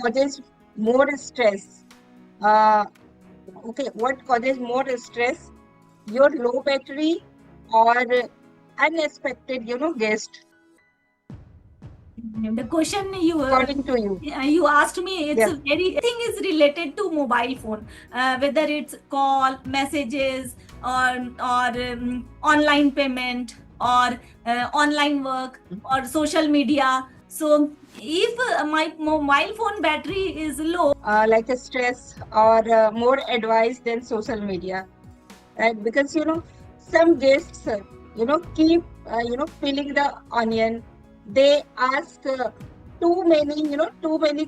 causes more stress? Uh, okay, what causes more stress? Your low battery or unexpected, guest, The question you according to you? you asked me, it's Yes. a very thing is related to mobile phone, whether it's call, messages, or online payment, or online work, or social media. So if my mobile phone battery is low, Like a stress or more advice than social media, right? Because some guests keep peeling the onion. They ask too many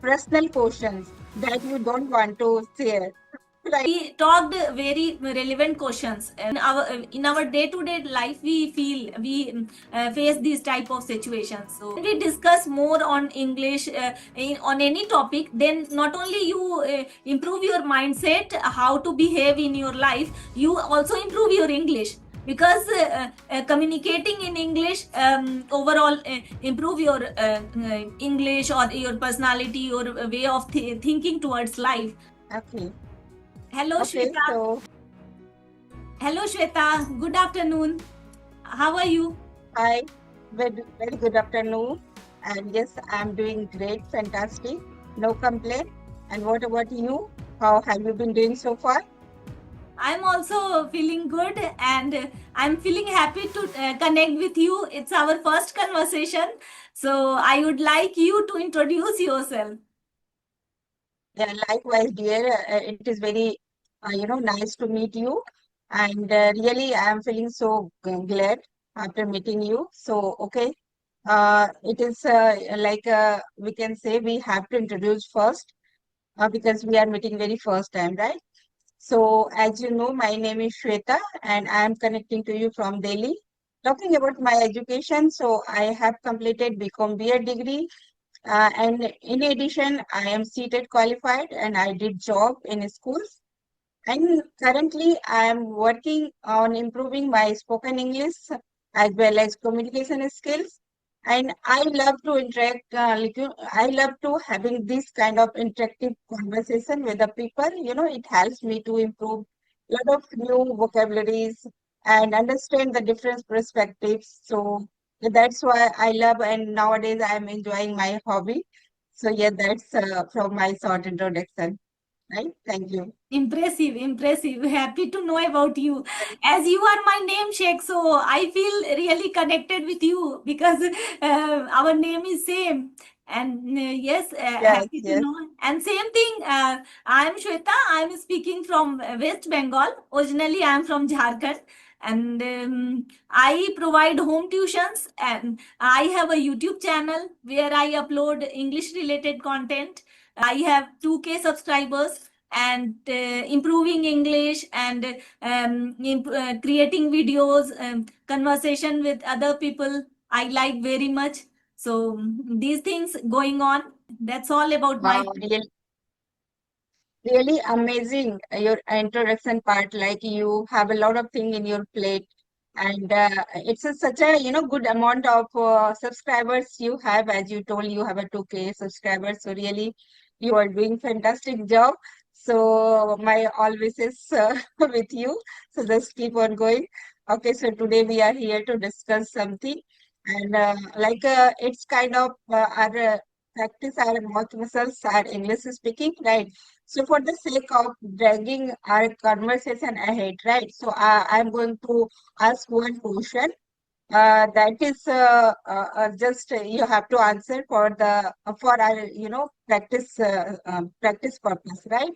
personal questions that you don't want to share, right? we talked very relevant questions in our day-to-day life. We feel we face these type of situations. So when we discuss more on English on any topic, then not only you improve your mindset, how to behave in your life, you also improve your English, because communicating in English overall improve your English, or your personality, your way of thinking towards life. Okay. Hello, Okay. Shweta. So Hello, Shweta. Good afternoon. How are you? hi, very, very good afternoon. And yes, I'm doing great, fantastic, no complaint. And what about you? How have you been doing so far? I'm also feeling good, and I'm feeling happy to connect with you. It's our first conversation. So I would like you to introduce yourself. Yeah, likewise, dear. It is very, nice to meet you. And really, I am feeling so glad after meeting you. So, okay, it is like we can say we have to introduce first because we are meeting very first time, right? So, as you know, my name is Shweta, and I am connecting to you from Delhi. Talking about my education, so I have completed BCom BA degree, and in addition, I am seated qualified and I did job in schools. And currently, I am working on improving my spoken English as well as communication skills. And I love to interact. I love to having this kind of interactive conversation with the people. It helps me to improve a lot of new vocabularies and understand the different perspectives. So that's why I love, and nowadays I'm enjoying my hobby. So yeah, that's from my short introduction. Right? Thank you. Impressive, impressive. Happy to know about you. As you are my namesake, so I feel really connected with you, because our name is same. And yes, Yes, happy to yes. know. And same thing, I am Shweta. I am speaking from West Bengal. Originally, I am from Jharkhand. And I provide home tuitions, and I have a YouTube channel where I upload English related content. I have 2K subscribers, and improving English, and creating videos, conversation with other people I like very much. So these things going on. That's all about my. Wow, really amazing your introduction part. Like you have a lot of thing in your plate, and it's such a good amount of subscribers you have. As you told, you have a 2K subscribers. So really, you are doing fantastic job. So my all wishes with you. So just keep on going. Okay, so today we are here to discuss something, and it's kind of our practice our mouth muscles, our English speaking, right? So for the sake of dragging our conversation ahead, right? So I'm going to ask one question. That is just you have to answer for the for our practice purpose, right?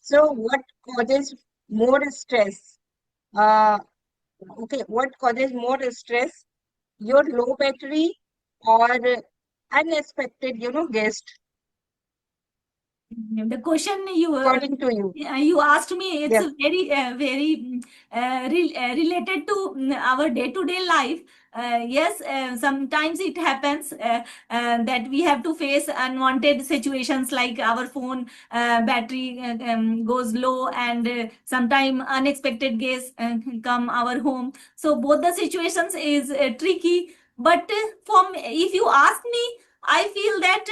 So what causes more stress? Uh, okay, what causes more stress? Your low battery or unexpected, guest, The question you according to you? you asked me, it's Yes. a very related to our day to day life. Yes, sometimes it happens that we have to face unwanted situations, like our phone battery goes low, and sometime unexpected guests come our home. So both the situations is tricky. But if you ask me, I feel that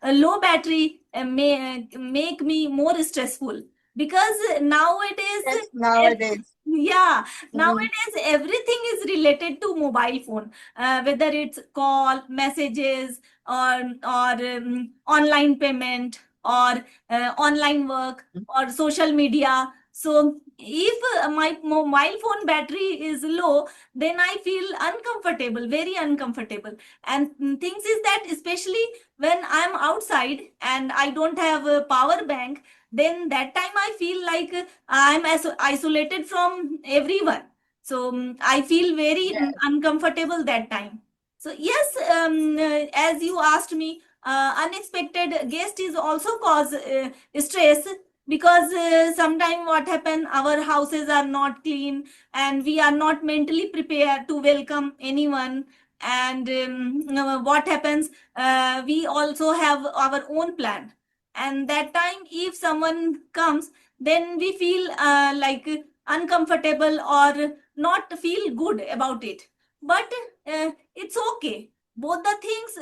a low battery may make me more stressful, because nowadays, Yes, ev- nowadays. yeah, Mhm. nowadays everything is related to mobile phone, whether it's call, messages, or online payment, or online work, or social media. So if my mobile phone battery is low, then I feel uncomfortable, very uncomfortable. And things is that, especially when I'm outside and I don't have a power bank, then that time I feel like I'm isolated from everyone. So I feel very Yes. uncomfortable that time. So yes, as you asked me, unexpected guest is also cause stress, because sometime what happen, our houses are not clean, and we are not mentally prepared to welcome anyone. And what happens, we also have our own plan, and that time if someone comes, then we feel like uncomfortable, or not feel good about it. But it's okay, both the things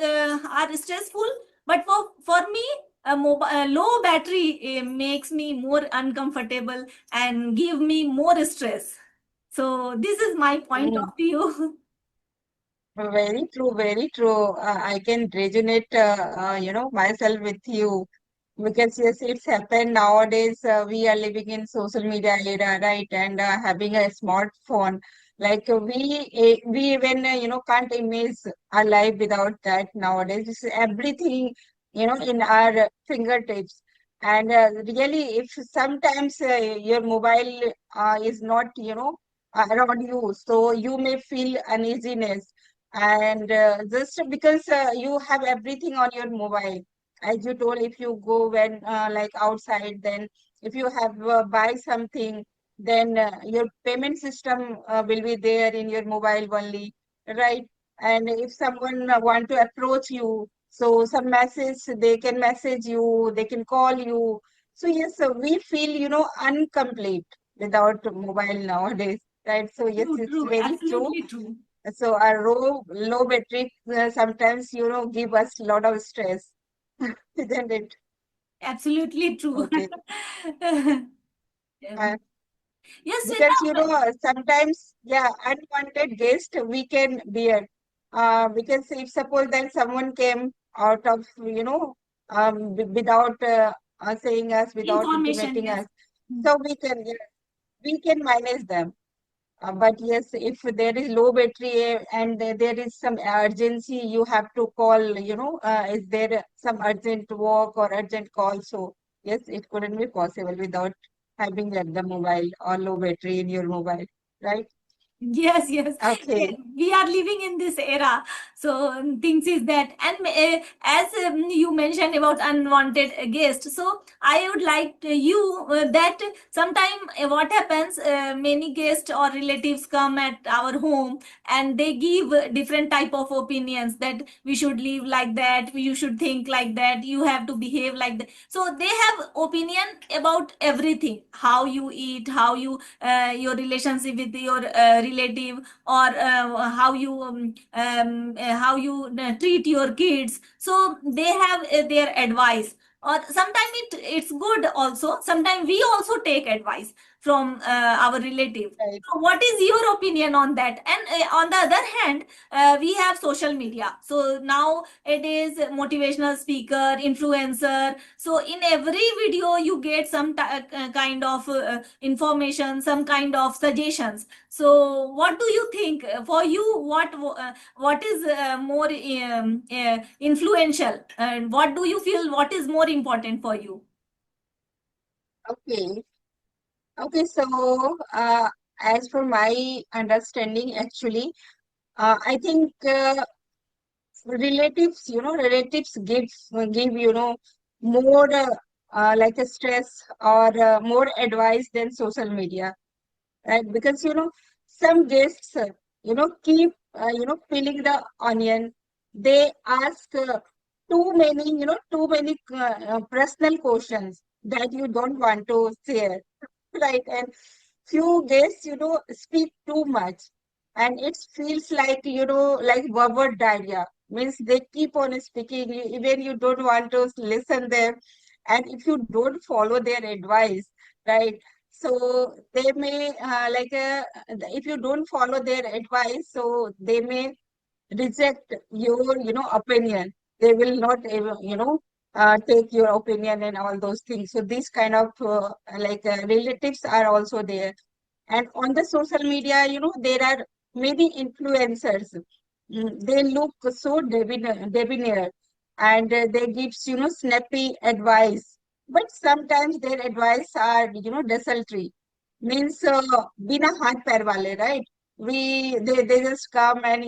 are stressful. But for me, a low battery makes me more uncomfortable and give me more stress. So this is my point Mm. of view. Very true, very true. I can resonate, myself with you because yes, it's happened nowadays. We are living in social media era, right? And having a smartphone, like we even can't imagine our life without that nowadays. It's everything in our fingertips. And really, if sometimes your mobile is not around you, so you may feel uneasiness and just because you have everything on your mobile, as you told, if you go when like outside, then if you have buy something, then your payment system will be there in your mobile only, right? And if someone want to approach you, so some message, they can message you, they can call you. So yes, we feel incomplete without mobile nowadays, right? So yes, True, it's true, very true. absolutely true. So our low battery sometimes, give us a lot of stress, isn't it? Absolutely true. Okay. Uh, Um, yes, because, Shweta. sometimes, yeah, unwanted guest we can bear. Because if suppose then someone came out of, without saying us, without Information, intimating yes. us, so we can manage them. But yes, if there is low battery and there is some urgency, you have to call, is there some urgent work or urgent call? So yes, it couldn't be possible without having the mobile or low battery in your mobile, right? Yes, yes. Okay. We are living in this era. So things is that, and as you mentioned about unwanted guests, so I would like you that sometime what happens, many guests or relatives come at our home, and they give different type of opinions, that we should live like that, you should think like that, you have to behave like that. So they have opinion about everything: how you eat, how you your relationship with your relative, or how you treat your kids. So they have their advice, or sometimes it's good also, sometimes we also take advice from our relative. Right. So what is your opinion on that? And on the other hand, we have social media. So now it is motivational speaker, influencer. So in every video you get some kind of information, some kind of suggestions. So what do you think? For you, what is more influential, and what do you feel, what is more important for you? Okay. Okay. So as for my understanding, actually, I think relatives give more like a stress or more advice than social media, right? Because some guests keep peeling the onion. They ask too many personal questions that you don't want to share, right? And few guests speak too much, and it feels like like verbal diarrhea. Means they keep on speaking, even you don't want to listen them. And if you don't follow their advice, right? So they may, if you don't follow their advice, so they may reject your, opinion. They will not, take your opinion and all those things. So these kind of relatives are also there. And on the social media, there are many influencers. They look so debonair, and they gives, snappy advice. But sometimes their advice are, desultory. Means, bina haath pair wale, right? They just come and,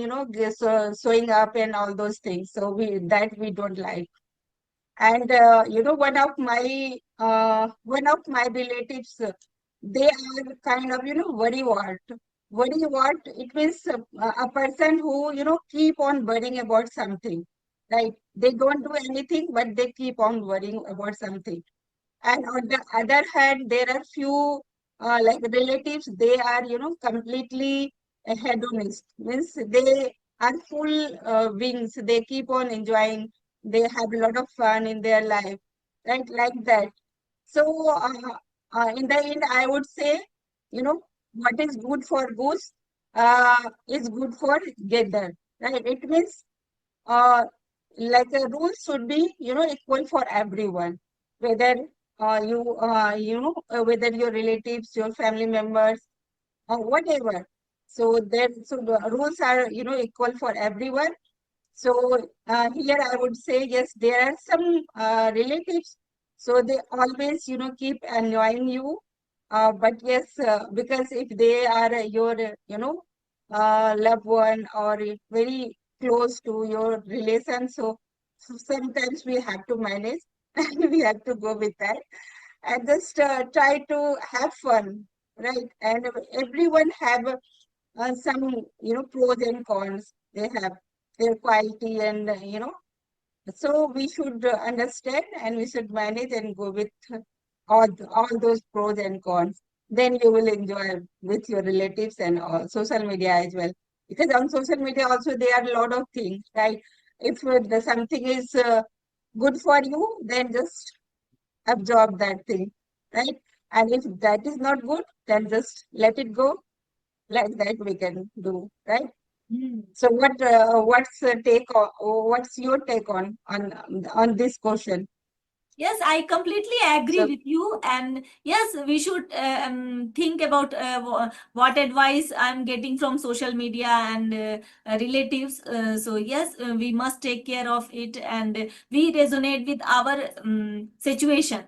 showing up and all those things. So we don't like. And one of my relatives, they are kind of, worrywart. Worrywart, it means a person who, keep on worrying about something, right? They don't do anything, but they keep on worrying about something. And on the other hand, there are few relatives, they are, completely hedonist. Means they are full wings, they keep on enjoying, they have a lot of fun in their life, right? Like that. So, in the end, I would say, what is good for goose is good for gander, right? It means uh, a rule should be, equal for everyone, whether whether your relatives, your family members, or whatever. So the rules are, equal for everyone. So here I would say, yes, there are some relatives. So they always, keep annoying you. But yes, because if they are your, loved one, or very close to your relation, so sometimes we have to manage and we have to go with that and just try to have fun, right? And everyone have some, pros and cons. They have their quality, and so we should understand, and we should manage and go with all those pros and cons. Then you will enjoy with your relatives and social media as well. Because on social media also there are a lot of things, right? If something is good for you, then just absorb that thing, right? And if that is not good, then just let it go. Like that we can do, right? Hmm. So what's your take on this question? Yes, I completely agree So with you. And yes, we should think about what advice I'm getting from social media and relatives. So, yes, we must take care of it, and we resonate with our situation,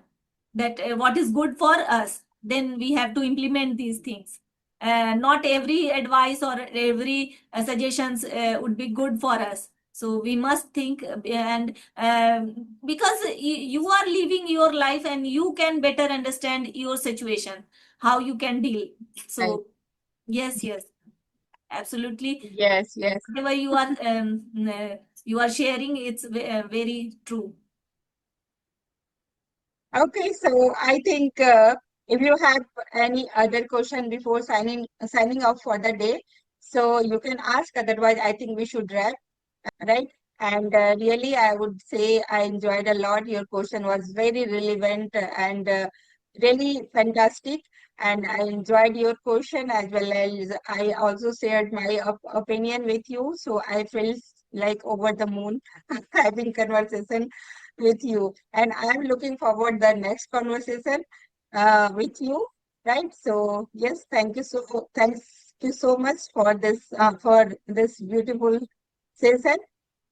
that what is good for us. Then we have to implement these things. Not every advice or every suggestions would be good for us. So we must think, and because you are living your life and you can better understand your situation, how you can deal. right. So yes, yes, absolutely. Yes, yes. Whatever you are sharing, it's very true. Okay, so I think if you have any other question before signing off for the day, so you can ask. Otherwise, I think we should wrap, right? And really, I would say I enjoyed a lot. Your question was very relevant and really fantastic. And I enjoyed your question, as well as I also shared my opinion with you. So I felt like over the moon having conversation with you. And I'm looking forward the next conversation with you, right? So yes, thanks you so much for this beautiful session.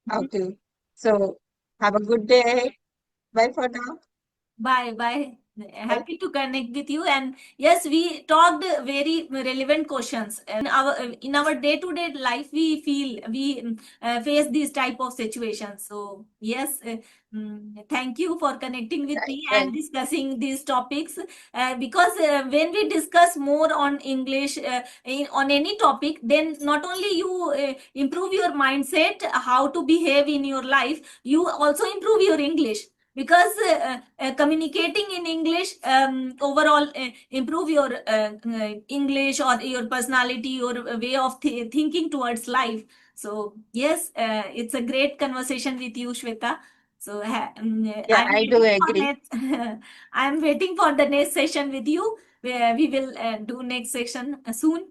Mhm. Okay. So have a good day ahead. Bye for now. Bye, bye. Bye. Happy to connect with you. And yes, we talked very relevant questions. In our day to day life, we feel we face these type of situations. So yes, thank you for connecting with Right, me and right. discussing these topics. Because when we discuss more on English on any topic, then not only you improve your mindset, how to behave in your life, you also improve your English, because communicating in English overall improve your English or your personality, your way of thinking towards life. So yes, it's a great conversation with you, Shweta. So Yeah, I'm I do waiting for agree. next. I'm waiting for the next session with you, where we will do next session soon.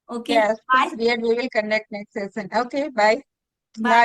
Okay, Yes, bye. please, we will connect next session. Okay, bye. Bye. Bye.